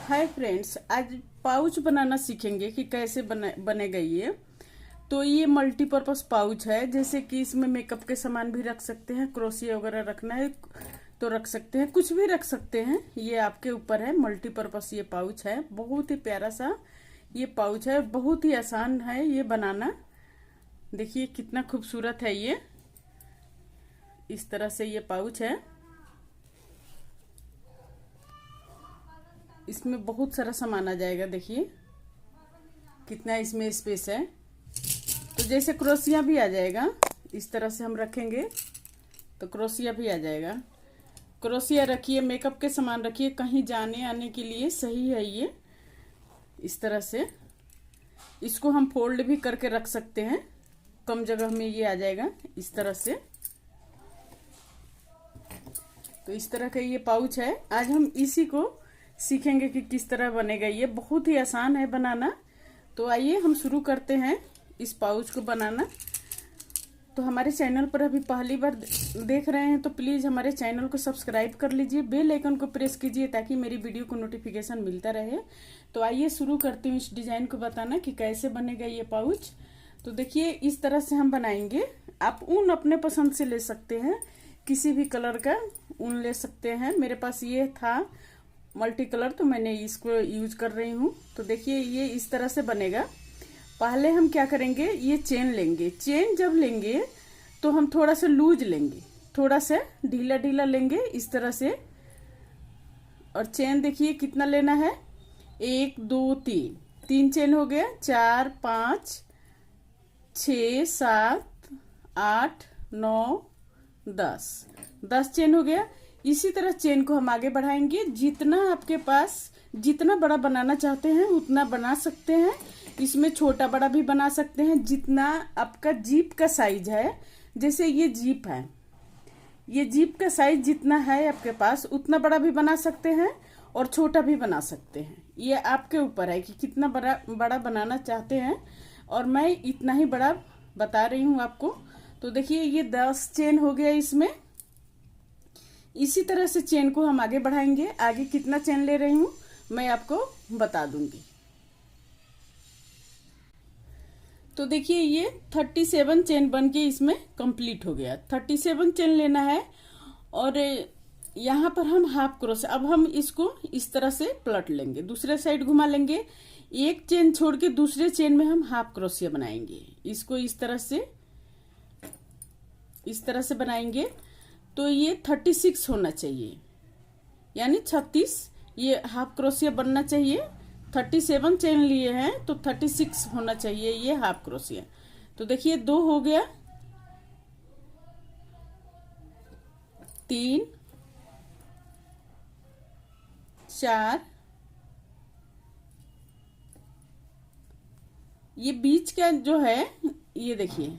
Hi friends, आज pouch बनाना सीखेंगे कि कैसे बनेगा ये। तो ये मल्टीपर्पज पाउच है, जैसे कि इसमें मेकअप के सामान भी रख सकते हैं, क्रोशिया वगैरह रखना है तो रख सकते हैं, कुछ भी रख सकते हैं, ये आपके ऊपर है। मल्टीपर्पज ये पाउच है, बहुत ही प्यारा सा ये पाउच है, बहुत ही आसान है ये बनाना। देखिए कितना खूबसूरत है ये। इस तरह से ये पाउच है, इसमें बहुत सारा सामान आ जाएगा। देखिए कितना इसमें स्पेस है। तो जैसे क्रोशिया भी आ जाएगा, इस तरह से हम रखेंगे तो क्रोशिया भी आ जाएगा। क्रोशिया रखिए, मेकअप के सामान रखिए, कहीं जाने आने के लिए सही है ये। इस तरह से इसको हम फोल्ड भी करके रख सकते हैं, कम जगह में ये आ जाएगा इस तरह से। तो इस तरह का ये पाउच है। आज हम इसी को सीखेंगे कि किस तरह बनेगा ये। बहुत ही आसान है बनाना। तो आइए हम शुरू करते हैं इस पाउच को बनाना। तो हमारे चैनल पर अभी पहली बार देख रहे हैं तो प्लीज़ हमारे चैनल को सब्सक्राइब कर लीजिए, बेल आइकन को प्रेस कीजिए ताकि मेरी वीडियो को नोटिफिकेशन मिलता रहे। तो आइए शुरू करती हूँ इस डिज़ाइन को बताना कि कैसे बनेगा ये पाउच। तो देखिए इस तरह से हम बनाएंगे। आप ऊन अपने पसंद से ले सकते हैं, किसी भी कलर का ऊन ले सकते हैं। मेरे पास ये था मल्टी कलर, तो मैंने इसको यूज कर रही हूँ। तो देखिए ये इस तरह से बनेगा। पहले हम क्या करेंगे, ये चेन लेंगे। चेन जब लेंगे तो हम थोड़ा सा लूज लेंगे, थोड़ा सा ढीला ढीला लेंगे इस तरह से। और चेन देखिए कितना लेना है, 1 2 3, 3 चेन हो गया, 4 5 6 7 8 9 10 चेन हो गया। इसी तरह चेन को हम आगे बढ़ाएंगे। जितना आपके पास, जितना बड़ा बनाना चाहते हैं उतना बना सकते हैं। इसमें छोटा बड़ा भी बना सकते हैं, जितना आपका जीप का साइज है। जैसे ये जीप है, ये जीप का साइज जितना है आपके पास उतना बड़ा भी बना सकते हैं और छोटा भी बना सकते हैं। ये आपके ऊपर है कि कितना बड़ा बनाना चाहते हैं, और मैं इतना ही बड़ा बता रही हूँ आपको। तो देखिए ये 10 चेन हो गया इसमें। इसी तरह से चेन को हम आगे बढ़ाएंगे। आगे कितना चेन ले रही हूँ मैं आपको बता दूंगी। तो देखिए ये 37 चेन बन के इसमें कंप्लीट हो गया। 37 चेन लेना है और यहाँ पर हम हाफ क्रोशिया, अब हम इसको इस तरह से पलट लेंगे, दूसरे साइड घुमा लेंगे। एक चेन छोड़ के दूसरे चेन में हम हाफ क्रोशिया बनाएंगे। इसको इस तरह से बनाएंगे। तो ये 36 होना चाहिए, यानी 36 ये हाफ क्रोशिया बनना चाहिए। 37 चेन लिए हैं तो 36 होना चाहिए ये हाफ क्रोशिया। तो देखिए 2 हो गया, 3 4, ये बीच का जो है ये देखिए,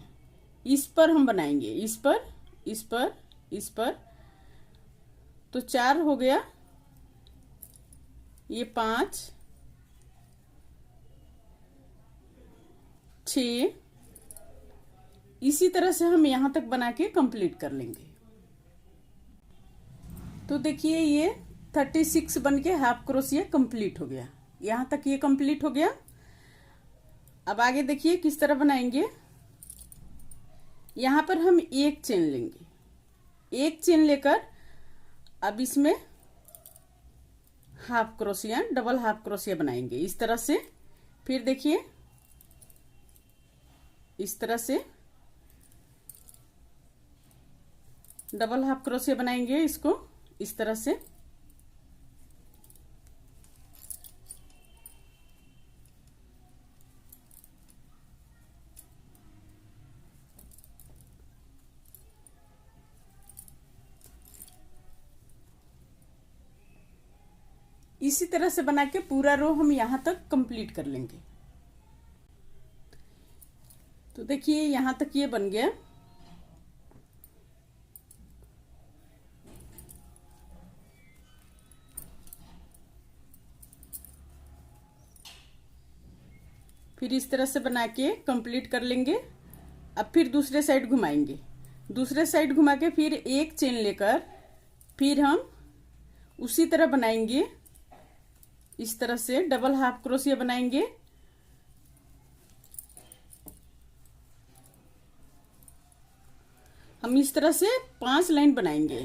इस पर हम बनाएंगे, इस पर। तो 4 हो गया, ये 5 6, इसी तरह से हम यहां तक बना के कंप्लीट कर लेंगे। तो देखिए ये 36 बन के हाफ क्रोशिया कंप्लीट हो गया। यहां तक ये कंप्लीट हो गया। अब आगे देखिए किस तरह बनाएंगे। यहां पर हम एक चेन लेंगे, एक चेन लेकर अब इसमें half crochet, double half crochet बनाएंगे इस तरह से। फिर देखिए इस तरह से डबल हाफ क्रोशिया बनाएंगे इसको इस तरह से। इसी तरह से बना के पूरा रो हम यहां तक कंप्लीट कर लेंगे। तो देखिए यहां तक ये बन गया। फिर इस तरह से बना के कंप्लीट कर लेंगे। अब फिर दूसरे साइड घुमाएंगे, दूसरे साइड घुमा के फिर एक चेन लेकर फिर हम उसी तरह बनाएंगे इस तरह से डबल हाफ क्रोशिया बनाएंगे। हम इस तरह से 5 लाइन बनाएंगे,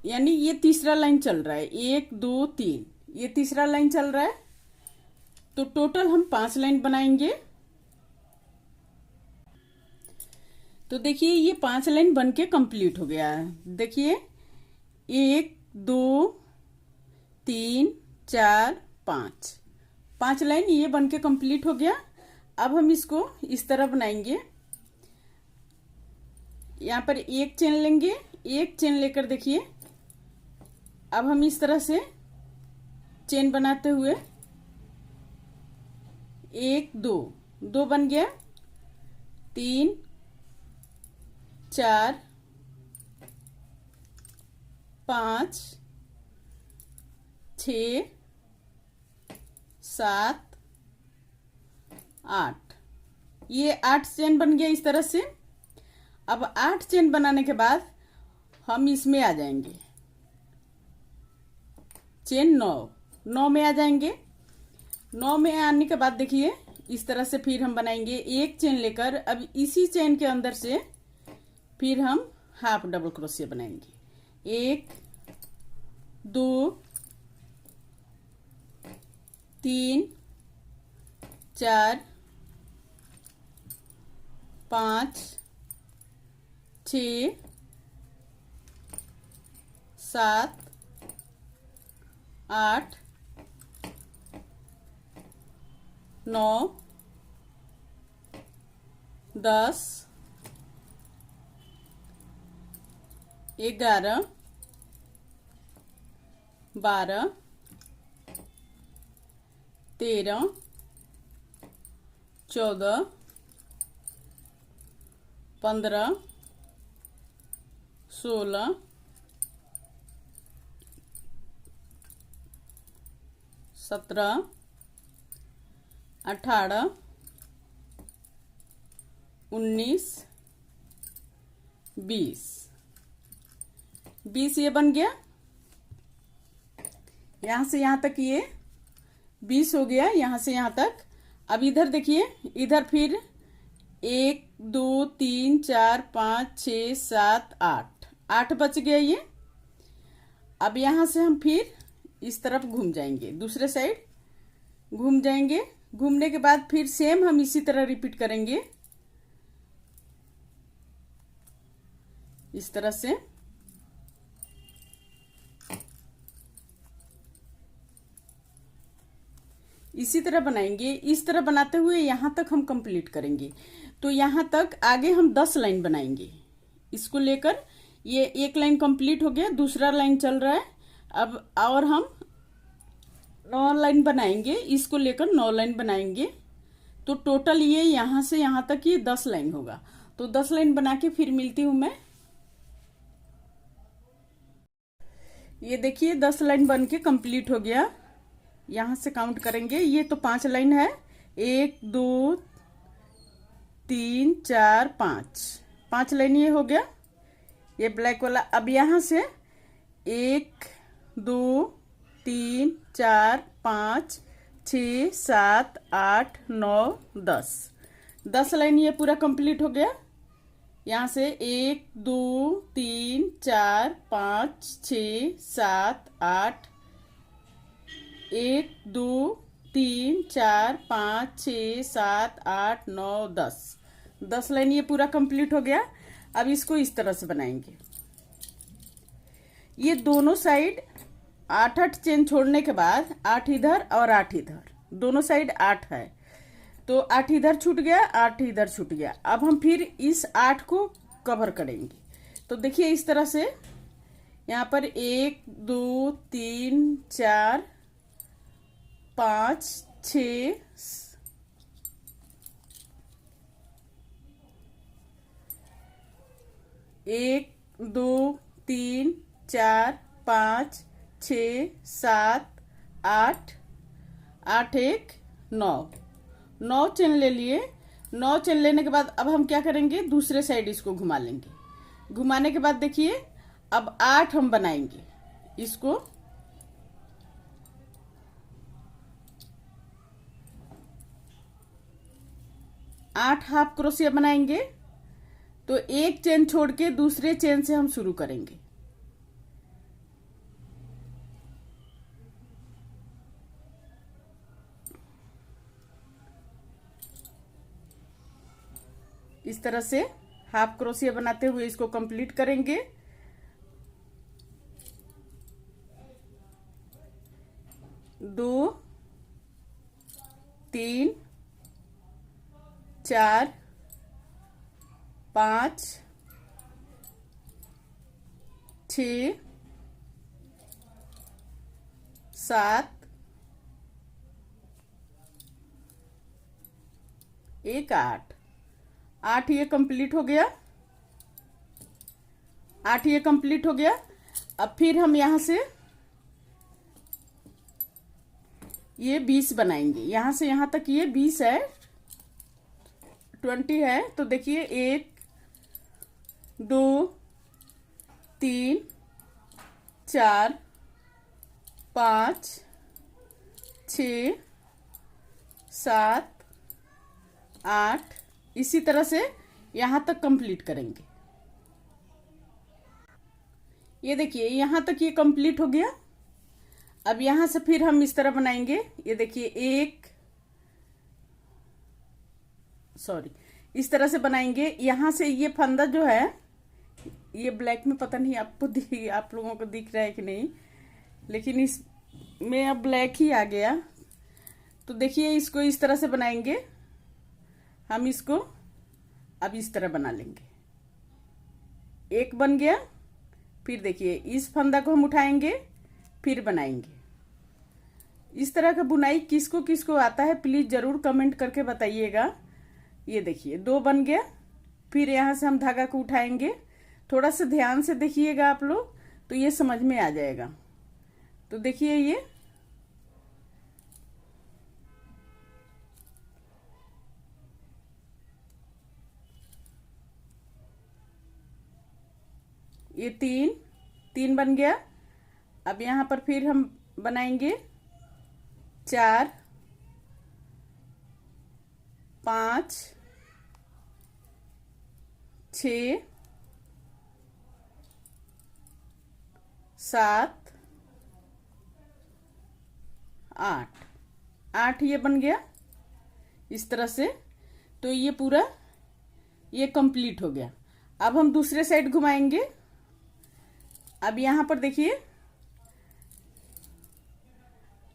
यानी ये तीसरा लाइन चल रहा है, 1 2 3, ये तीसरा लाइन चल रहा है, तो टोटल हम 5 लाइन बनाएंगे। तो देखिए ये 5 लाइन बन के कंप्लीट हो गया है। देखिए 1 2 3 4 5, 5 लाइन ये बन के कंप्लीट हो गया। अब हम इसको इस तरह बनाएंगे। यहाँ पर एक चेन लेंगे, एक चेन लेकर देखिए अब हम इस तरह से चेन बनाते हुए 1 2 2 बन गया, 3 4 5 6 7 8, ये 8 चेन बन गया इस तरह से। अब 8 चेन बनाने के बाद हम इसमें आ जाएंगे, चेन 9 में आ जाएंगे। 9 में आने के बाद देखिए इस तरह से फिर हम बनाएंगे, एक चेन लेकर अब इसी चेन के अंदर से फिर हम हाफ डबल क्रोशिया बनाएंगे। 1 2 3 4 5 6 7 8 9 10 11 12 13 14 15 16 17 18 19 20 ये बन गया। यहां से यहां तक ये 20 हो गया, यहां से यहां तक। अब इधर देखिए, इधर फिर 1 2 3 4 5 6 7 8 बच गया ये। अब यहां से हम फिर इस तरफ घूम जाएंगे, दूसरे साइड घूम जाएंगे। घूमने के बाद फिर सेम हम इसी तरह रिपीट करेंगे, इस तरह से। इसी तरह बनाएंगे, इस तरह बनाते हुए यहां तक हम कंप्लीट करेंगे। तो यहां तक आगे हम 10 लाइन बनाएंगे इसको लेकर। ये एक लाइन कंप्लीट हो गया, दूसरा लाइन चल रहा है। अब और हम 9 लाइन बनाएंगे, इसको लेकर 9 लाइन बनाएंगे। तो टोटल ये यहां से यहां तक ये 10 लाइन होगा। तो 10 लाइन बना के फिर मिलती हूं मैं। ये देखिए 10 लाइन बन के कंप्लीट हो गया। यहां से काउंट करेंगे, ये तो 5 लाइन है, 1 2 3 4 5 लाइन ये हो गया, ये ब्लैक वाला। अब यहां से 1 2 3 4 5 6 7 8 9 10 लाइन ये पूरा कंप्लीट हो गया। यहां से 1 2 3 4 5 6 7 8 1 2 3 4 5 6 7 8 9 10 लाइन ये पूरा कंप्लीट हो गया। अब इसको इस तरह से बनाएंगे। ये दोनों साइड 8 चेन छोड़ने के बाद 8 इधर और 8 इधर, दोनों साइड 8 है। तो 8 इधर छूट गया, 8 इधर छूट गया। अब हम फिर इस 8 को कवर करेंगे। तो देखिए इस तरह से यहाँ पर 1 2 3 4 5 6 1 2 3 4 5 6 7 8 8 1 9 चेन ले लिए। 9 चेन लेने के बाद अब हम क्या करेंगे, दूसरे साइड इसको घुमा लेंगे। घुमाने के बाद देखिए अब 8 हम बनाएंगे इसको। 8 हाफ क्रोशिया बनाएंगे, तो एक चेन छोड़ के दूसरे चेन से हम शुरू करेंगे। इस तरह से हाफ क्रोशिया बनाते हुए इसको कंप्लीट करेंगे। दो, तीन, चार, 5, 6, 7, एक 8। 8 ये कंप्लीट हो गया। 8 ये कंप्लीट हो गया। अब फिर हम यहां से ये 20 बनाएंगे। यहां से यहां तक ये 20 है, 20 है। तो देखिए 1, 2, 3, 4, 5, 6, 7, 8, इसी तरह से यहां तक कंप्लीट करेंगे। ये देखिए यहां तक ये कंप्लीट हो गया। अब यहां से फिर हम इस तरह बनाएंगे। ये देखिए इस तरह से बनाएंगे। यहां से ये फंदा जो है, ये ब्लैक में पता नहीं आप लोगों को दिख रहा है कि नहीं, लेकिन इसमें अब ब्लैक ही आ गया। तो देखिए इसको इस तरह से बनाएंगे। हम इसको अब इस तरह बना लेंगे। एक बन गया। फिर देखिए इस फंदा को हम उठाएंगे, फिर बनाएंगे। इस तरह का बुनाई किसको किसको आता है प्लीज जरूर कमेंट करके बताइएगा। ये देखिए 2 बन गया। फिर यहां से हम धागा को उठाएंगे। थोड़ा सा ध्यान से देखिएगा आप लोग, तो ये समझ में आ जाएगा। तो देखिए ये 3 बन गया। अब यहां पर फिर हम बनाएंगे 4, 5, 6, 7, 8। 8 ये बन गया इस तरह से। तो ये पूरा ये कंप्लीट हो गया। अब हम दूसरे साइड घुमाएंगे। अब यहां पर देखिए,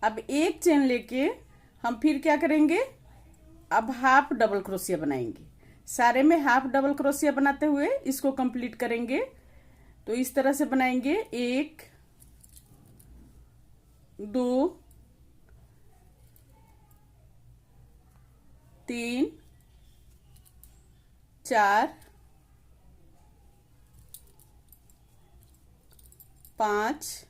अब एक चेन लेके हम फिर क्या करेंगे, अब हाफ डबल क्रोशिया बनाएंगे। सारे में हाफ डबल क्रोशिया बनाते हुए इसको कंप्लीट करेंगे। तो इस तरह से बनाएंगे। 1, 2, 3, 4, 5,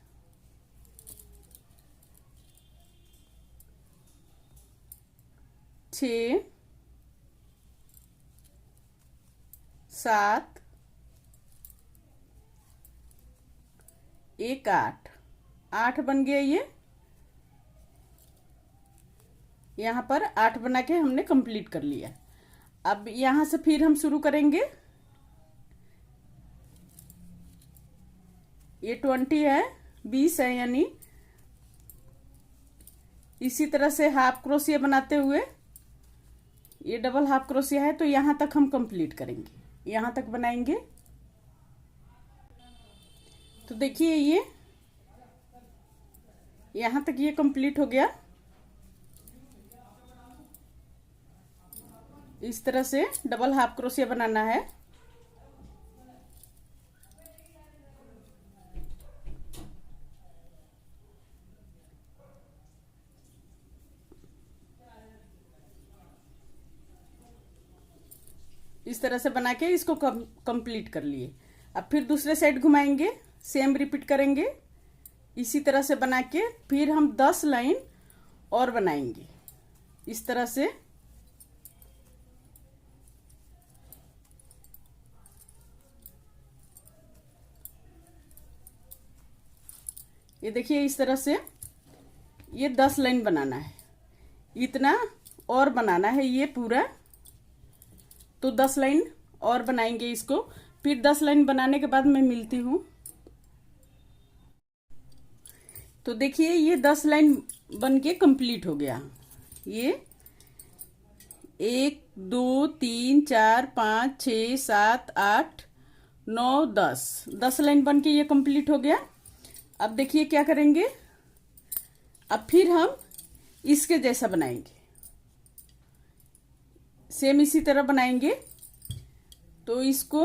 6, 7, एक 8। 8 बन गया। ये यहां पर 8 बना के हमने कंप्लीट कर लिया। अब यहां से फिर हम शुरू करेंगे। ये 20 है, 20 है, यानी इसी तरह से हाफ क्रोशिया बनाते हुए, ये डबल हाफ क्रोशिया है तो यहां तक हम कंप्लीट करेंगे। यहां तक बनाएंगे। तो देखिए ये यहां तक ये कंप्लीट हो गया। इस तरह से डबल हाफ क्रोशिया बनाना है। इस तरह से बना के इसको कंप्लीट कर लिए। अब फिर दूसरे साइड घुमाएंगे, सेम रिपीट करेंगे। इसी तरह से बना के फिर हम 10 लाइन और बनाएंगे इस तरह से। ये देखिए इस तरह से ये 10 लाइन बनाना है। इतना और बनाना है ये पूरा। तो 10 लाइन और बनाएंगे इसको। फिर 10 लाइन बनाने के बाद मैं मिलती हूँ। तो देखिए ये 10 लाइन बन के कंप्लीट हो गया। ये 1 2 3 4 5 6 7 8 9 10 लाइन बन के ये कंप्लीट हो गया। अब देखिए क्या करेंगे, अब फिर हम इसके जैसा बनाएंगे, सेम इसी तरह बनाएंगे। तो इसको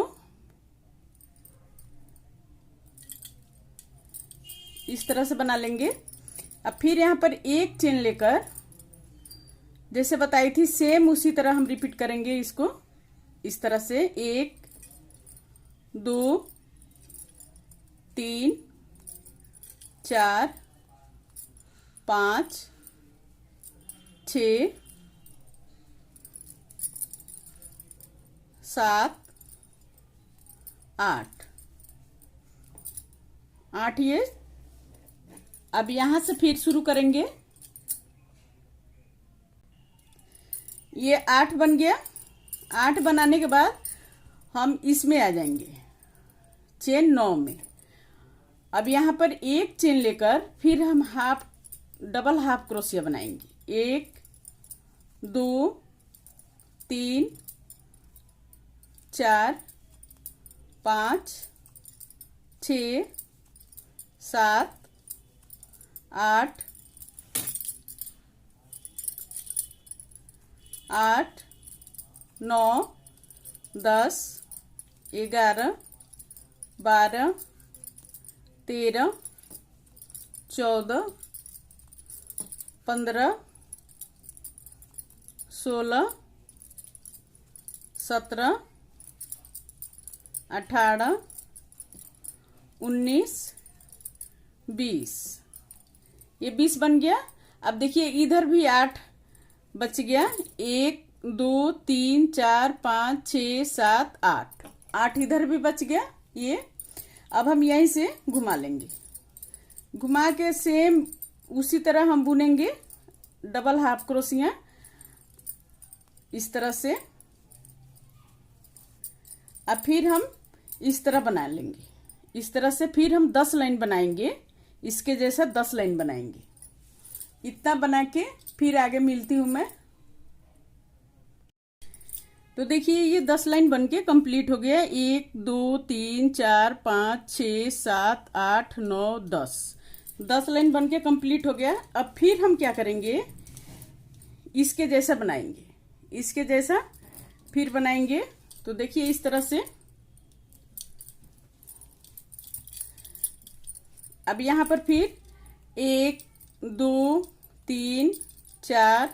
इस तरह से बना लेंगे। अब फिर यहाँ पर एक चेन लेकर जैसे बताई थी सेम उसी तरह हम रिपीट करेंगे इसको। इस तरह से 1 2 3 4 5 6 7 8 ये। अब यहां से फिर शुरू करेंगे। ये 8 बन गया। 8 बनाने के बाद हम इसमें आ जाएंगे चेन 9 में। अब यहां पर एक चेन लेकर फिर हम डबल हाफ क्रोशिया बनाएंगे। 1 2 3 4 5 6 7 8 8 9 10 11 12 13 14 15 16 17 18 19 20। ये 20 बन गया। अब देखिए इधर भी 8 बच गया। 1 2 3 4 5 6 7 8 इधर भी बच गया। ये अब हम यहीं से घुमा लेंगे। घुमा के सेम उसी तरह हम बुनेंगे डबल हाफ क्रोशिया इस तरह से। अब फिर हम इस तरह बना लेंगे। इस तरह से फिर हम 10 लाइन बनाएंगे, इसके जैसा 10 लाइन बनाएंगे। इतना बना के फिर आगे मिलती हूं मैं। तो देखिए ये 10 लाइन बन के कंप्लीट हो गया। 1 2 3 4 5 6 7 8 9 10 लाइन बन के कंप्लीट हो गया। अब फिर हम क्या करेंगे, इसके जैसा बनाएंगे। इसके जैसा फिर बनाएंगे। तो देखिए इस तरह से। अब यहां पर फिर 1 2 3 4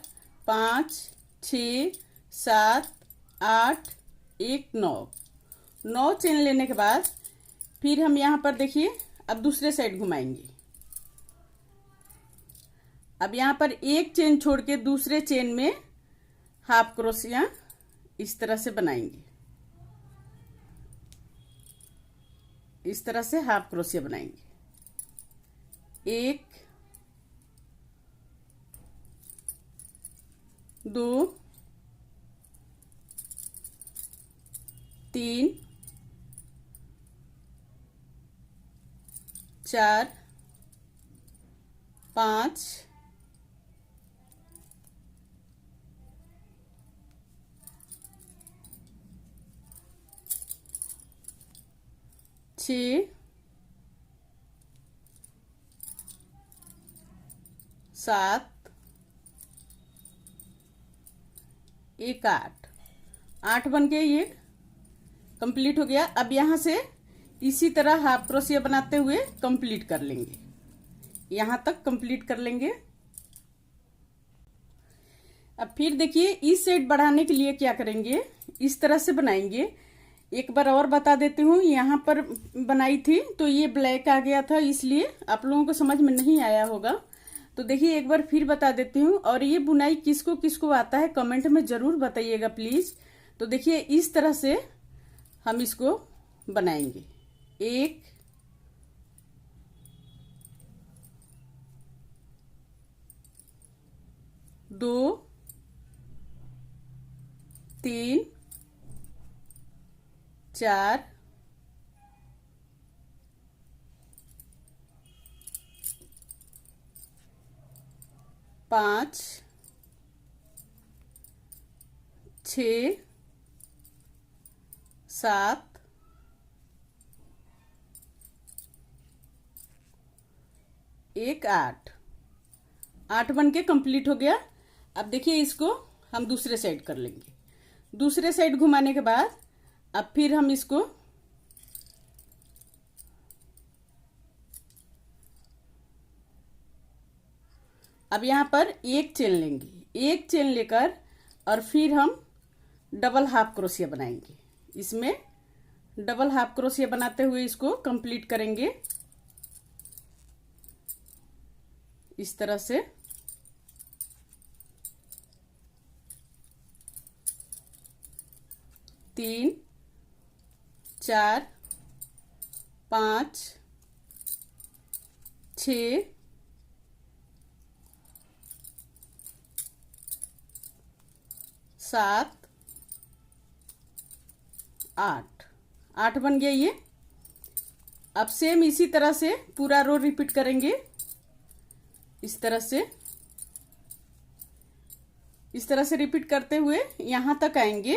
5 6 7 8 1 9 चेन लेने के बाद फिर हम यहां पर देखिए अब दूसरे साइड घुमाएंगे। अब यहां पर एक चेन छोड़ के दूसरे चेन में हाफ क्रोशिया इस तरह से बनाएंगे। इस तरह से हाफ क्रोशिया बनाएंगे। 1 2 3 4 5 6 7 1 8 बन के ये कंप्लीट हो गया। अब यहां से इसी तरह हाफ क्रोशिया बनाते हुए कंप्लीट कर लेंगे। यहां तक कंप्लीट कर लेंगे। अब फिर देखिए इस साइड बढ़ाने के लिए क्या करेंगे, इस तरह से बनाएंगे। एक बार और बता देती हूँ, यहाँ पर बनाई थी तो ये ब्लैक आ गया था, इसलिए आप लोगों को समझ में नहीं आया होगा। तो देखिए एक बार फिर बता देती हूँ। और ये बुनाई किसको किसको आता है कमेंट में जरूर बताइएगा प्लीज। तो देखिए इस तरह से हम इसको बनाएंगे। 1 2 3 4, 5, 6, 7, 1, 8। 8 बन के कंप्लीट हो गया। अब देखिए इसको हम दूसरे साइड कर लेंगे। दूसरे साइड घुमाने के बाद अब फिर हम इसको अब यहाँ पर एक चेन लेंगे। एक चेन लेकर और फिर हम डबल हाफ क्रोशिया बनाएंगे। इसमें डबल हाफ क्रोशिया बनाते हुए इसको कंप्लीट करेंगे इस तरह से। तीन, 4, 5, 6, 7, 8। 8 बन गया ये। अब सेम इसी तरह से पूरा रो रिपीट करेंगे इस तरह से। इस तरह से रिपीट करते हुए यहां तक आएंगे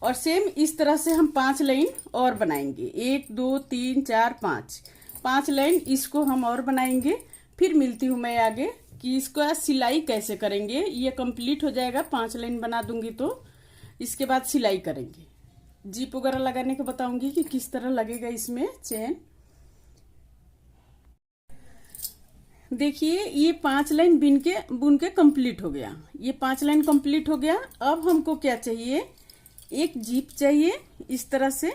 और सेम इस तरह से हम 5 लाइन और बनाएंगे। 1, 2, 3, 4, 5। 5 लाइन इसको हम और बनाएंगे। फिर मिलती हूं मैं आगे कि इसका सिलाई कैसे करेंगे। ये कंप्लीट हो जाएगा, 5 लाइन बना दूंगी तो इसके बाद सिलाई करेंगे। जीप वगैरह लगाने को बताऊंगी कि किस तरह लगेगा इसमें चेन। देखिए ये 5 लाइन बुन के कंप्लीट हो गया। ये 5 लाइन कंप्लीट हो गया। अब हमको क्या चाहिए, एक जीप चाहिए इस तरह से।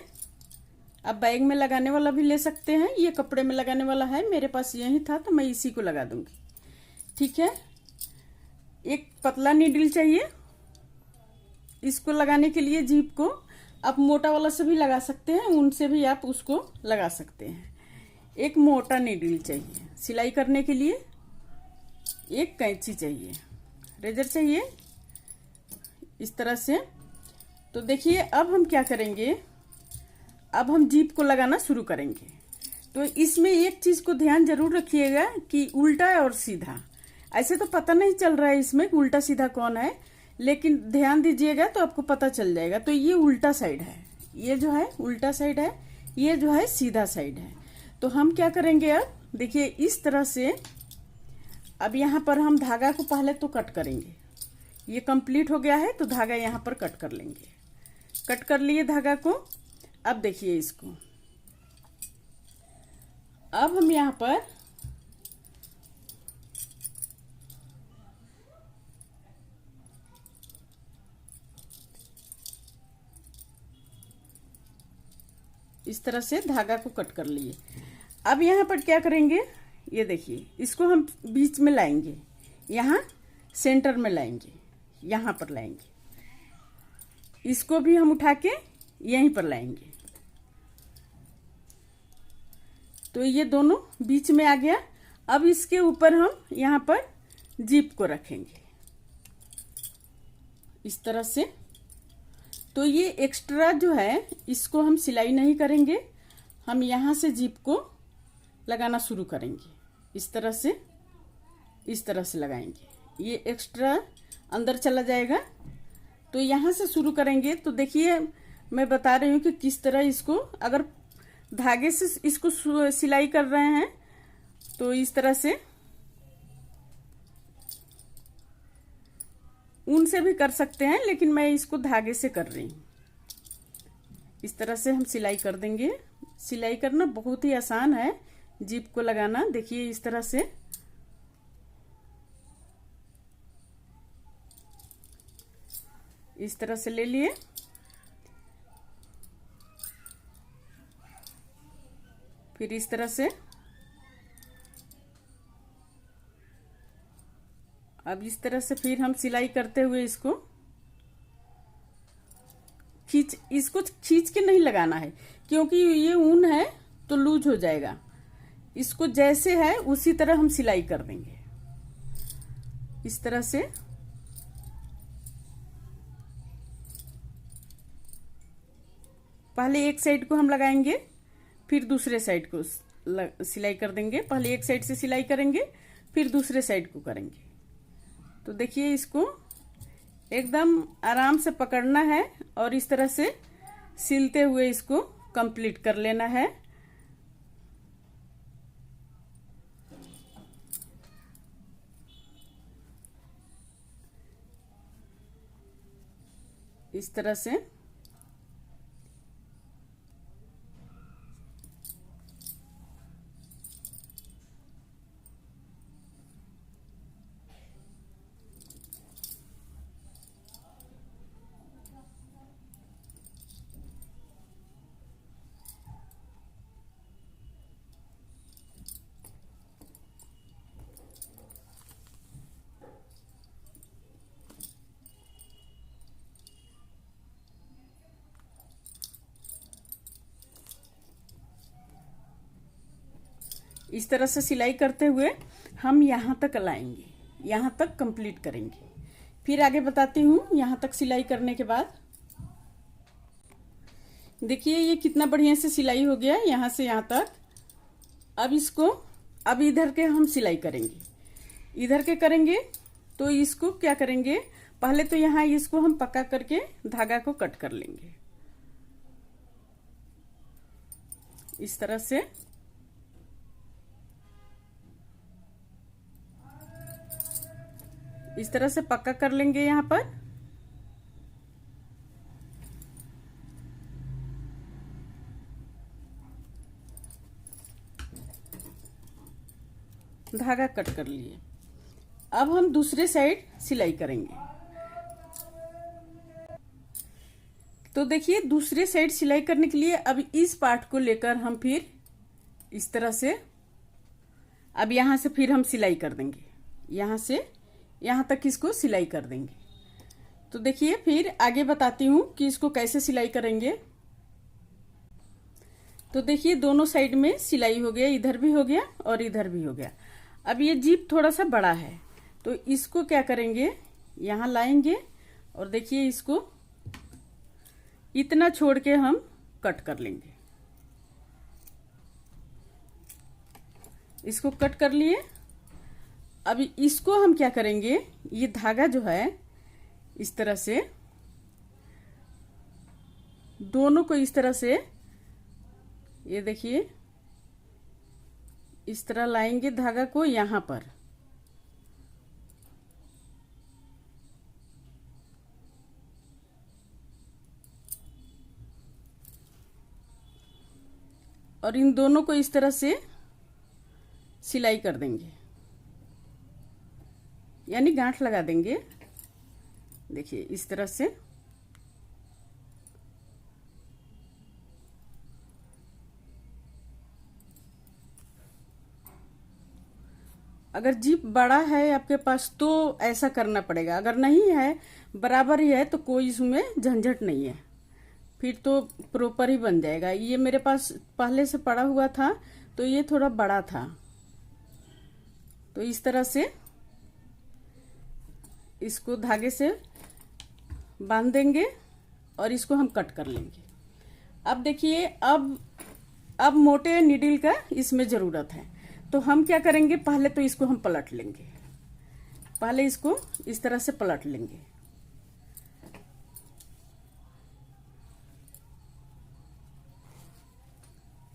अब बैग में लगाने वाला भी ले सकते हैं, ये कपड़े में लगाने वाला है, मेरे पास यही था तो मैं इसी को लगा दूंगी। ठीक है। एक पतला नीडल चाहिए इसको लगाने के लिए जीप को। आप मोटा वाला से भी लगा सकते हैं, उनसे भी आप उसको लगा सकते हैं। एक मोटा नीडल चाहिए सिलाई करने के लिए। एक कैंची चाहिए, रेजर चाहिए इस तरह से। तो देखिए अब हम क्या करेंगे, अब हम जीप को लगाना शुरू करेंगे। तो इसमें एक चीज को ध्यान जरूर रखिएगा कि उल्टा और सीधा। ऐसे तो पता नहीं चल रहा है इसमें उल्टा सीधा कौन है, लेकिन ध्यान दीजिएगा तो आपको पता चल जाएगा। तो ये उल्टा साइड है, ये जो है उल्टा साइड है, ये जो है सीधा साइड है। तो हम क्या करेंगे, अब देखिए इस तरह से। अब यहाँ पर हम धागा को पहले तो कट करेंगे। ये कंप्लीट हो गया है तो धागा यहाँ पर कट कर लेंगे। कट कर लिए धागा को। अब देखिए इसको, अब हम यहाँ पर इस तरह से धागा को कट कर लिए। अब यहाँ पर क्या करेंगे, ये देखिए इसको हम बीच में लाएंगे, यहाँ सेंटर में लाएंगे, यहाँ पर लाएंगे। इसको भी हम उठा के यहीं पर लाएंगे। तो ये दोनों बीच में आ गया। अब इसके ऊपर हम यहाँ पर जीप को रखेंगे इस तरह से। तो ये एक्स्ट्रा जो है इसको हम सिलाई नहीं करेंगे, हम यहाँ से जीप को लगाना शुरू करेंगे इस तरह से। इस तरह से लगाएंगे, ये एक्स्ट्रा अंदर चला जाएगा। तो यहाँ से शुरू करेंगे। तो देखिए मैं बता रही हूँ कि किस तरह इसको, अगर धागे से इसको सिलाई कर रहे हैं तो इस तरह से, ऊन से भी कर सकते हैं, लेकिन मैं इसको धागे से कर रही हूँ। इस तरह से हम सिलाई कर देंगे। सिलाई करना बहुत ही आसान है, जीप को लगाना। देखिए इस तरह से इस तरह से ले लिए। फिर इस तरह से, अब इस तरह से फिर हम सिलाई करते हुए इसको इसको खींच के नहीं लगाना है, क्योंकि ये ऊन है तो लूज हो जाएगा। इसको जैसे है उसी तरह हम सिलाई कर देंगे इस तरह से। पहले एक साइड को हम लगाएंगे, फिर दूसरे साइड को सिलाई कर देंगे। पहले एक साइड से सिलाई करेंगे, फिर दूसरे साइड को करेंगे। तो देखिए, इसको एकदम आराम से पकड़ना है और इस तरह से सिलते हुए इसको कंप्लीट कर लेना है। इस तरह से इस तरह से सिलाई करते हुए हम यहाँ तक लाएंगे, यहाँ तक कंप्लीट करेंगे। फिर आगे बताती हूँ। यहाँ तक सिलाई करने के बाद देखिए ये कितना बढ़िया से सिलाई हो गया, यहाँ से यहाँ तक। अब इसको, अब इधर के हम सिलाई करेंगे, इधर के करेंगे। तो इसको क्या करेंगे, पहले तो यहाँ इसको हम पक्का करके धागा को कट कर लेंगे इस तरह से। इस तरह से पक्का कर लेंगे यहाँ पर। धागा कट कर लिए। अब हम दूसरे साइड सिलाई करेंगे। तो देखिए, दूसरे साइड सिलाई करने के लिए अब इस पार्ट को लेकर हम फिर इस तरह से, अब यहां से फिर हम सिलाई कर देंगे, यहां से यहां तक इसको सिलाई कर देंगे। तो देखिए, फिर आगे बताती हूं कि इसको कैसे सिलाई करेंगे। तो देखिए, दोनों साइड में सिलाई हो गया, इधर भी हो गया और इधर भी हो गया। अब ये जीप थोड़ा सा बड़ा है, तो इसको क्या करेंगे, यहां लाएंगे और देखिए इसको इतना छोड़ के हम कट कर लेंगे। इसको कट कर लिए। अब इसको हम क्या करेंगे, ये धागा जो है इस तरह से, दोनों को इस तरह से, ये देखिए इस तरह लाएंगे धागा को यहां पर। और इन दोनों को इस तरह से सिलाई कर देंगे, यानी गांठ लगा देंगे। देखिए इस तरह से। अगर जीप बड़ा है आपके पास तो ऐसा करना पड़ेगा, अगर नहीं है, बराबर ही है, तो कोई इसमें झंझट नहीं है, फिर तो प्रॉपर ही बन जाएगा। ये मेरे पास पहले से पड़ा हुआ था, तो ये थोड़ा बड़ा था। तो इस तरह से इसको धागे से बांध देंगे और इसको हम कट कर लेंगे। अब देखिए, अब मोटे नीडल का इसमें जरूरत है, तो हम क्या करेंगे, पहले तो इसको हम पलट लेंगे। पहले इसको इस तरह से पलट लेंगे।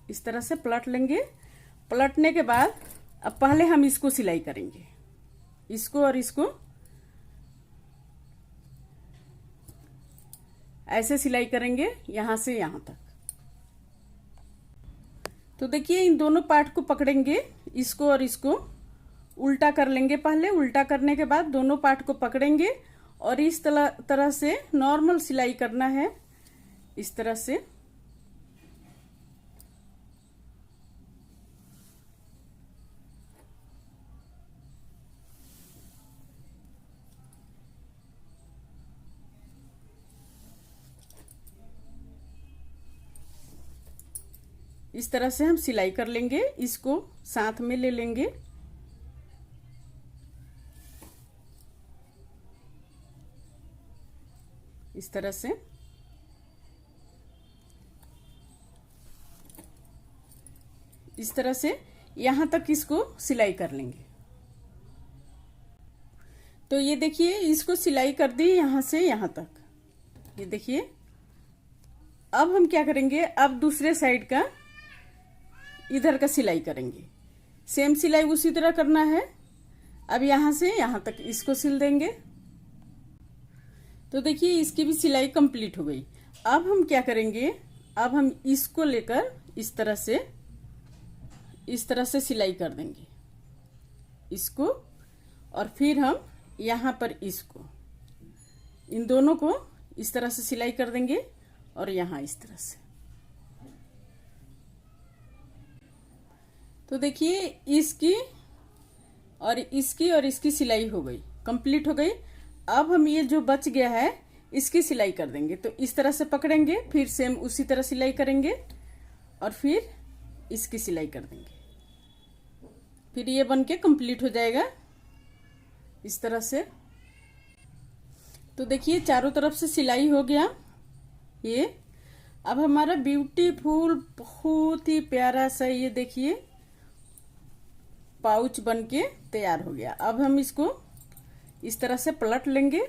इस तरह से पलट लेंगे। पलटने के बाद अब पहले हम इसको सिलाई करेंगे, इसको और इसको ऐसे सिलाई करेंगे यहां से यहां तक। तो देखिए, इन दोनों पार्ट को पकड़ेंगे, इसको और इसको उल्टा कर लेंगे। पहले उल्टा करने के बाद दोनों पार्ट को पकड़ेंगे और इस तरह से नॉर्मल सिलाई करना है, इस तरह से। इस तरह से हम सिलाई कर लेंगे, इसको साथ में ले लेंगे। इस तरह से इस तरह से यहाँ तक इसको सिलाई कर लेंगे। तो ये देखिए इसको सिलाई कर दी यहाँ से यहाँ तक। ये देखिए अब हम क्या करेंगे, अब दूसरे साइड का इधर का सिलाई करेंगे। सेम सिलाई उसी तरह करना है। अब यहाँ से यहाँ तक इसको सिल देंगे। तो देखिए इसकी भी सिलाई कंप्लीट हो गई। अब हम क्या करेंगे, अब हम इसको लेकर इस तरह से सिलाई कर देंगे इसको, और फिर हम यहाँ पर इसको, इन दोनों को इस तरह से सिलाई कर देंगे और यहाँ इस तरह से। तो देखिए इसकी और इसकी सिलाई हो गई, कंप्लीट हो गई। अब हम ये जो बच गया है इसकी सिलाई कर देंगे। तो इस तरह से पकड़ेंगे, फिर सेम उसी तरह सिलाई करेंगे और फिर इसकी सिलाई कर देंगे। फिर ये बनके कंप्लीट हो जाएगा इस तरह से। तो देखिए चारों तरफ से सिलाई हो गया ये। अब हमारा ब्यूटीफुल बहुत ही प्यारा सा ये देखिए पाउच बनके तैयार हो गया। अब हम इसको इस तरह से पलट लेंगे।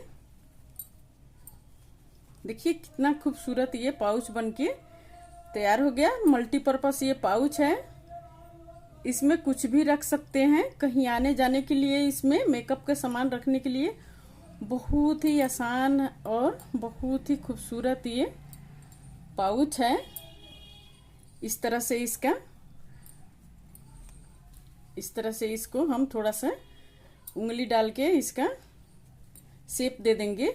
देखिए कितना खूबसूरत ये पाउच बनके तैयार हो गया। मल्टीपर्पस ये पाउच है, इसमें कुछ भी रख सकते हैं, कहीं आने जाने के लिए, इसमें मेकअप का सामान रखने के लिए बहुत ही आसान और बहुत ही खूबसूरत ये पाउच है। इस तरह से इसको हम थोड़ा सा उंगली डाल के इसका शेप दे देंगे।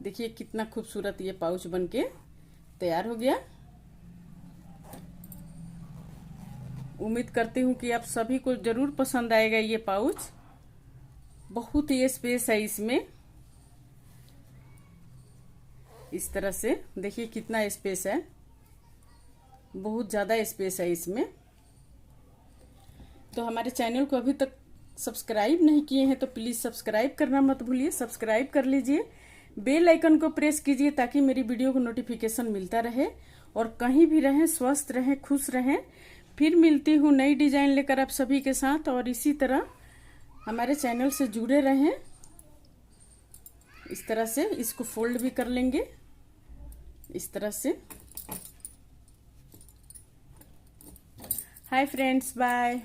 देखिए कितना खूबसूरत ये पाउच बनके तैयार हो गया। उम्मीद करती हूँ कि आप सभी को जरूर पसंद आएगा ये पाउच। बहुत ही स्पेस है इसमें। इस तरह से देखिए कितना स्पेस है, बहुत ज्यादा स्पेस है इसमें। तो हमारे चैनल को अभी तक सब्सक्राइब नहीं किए हैं तो प्लीज सब्सक्राइब करना मत भूलिए। सब्सक्राइब कर लीजिए, बेल आइकन को प्रेस कीजिए ताकि मेरी वीडियो को नोटिफिकेशन मिलता रहे। और कहीं भी रहें, स्वस्थ रहें, खुश रहें। फिर मिलती हूँ नई डिजाइन लेकर आप सभी के साथ। और इसी तरह हमारे चैनल से जुड़े रहें। इस तरह से इसको फोल्ड भी कर लेंगे इस तरह से। Hi friends, bye.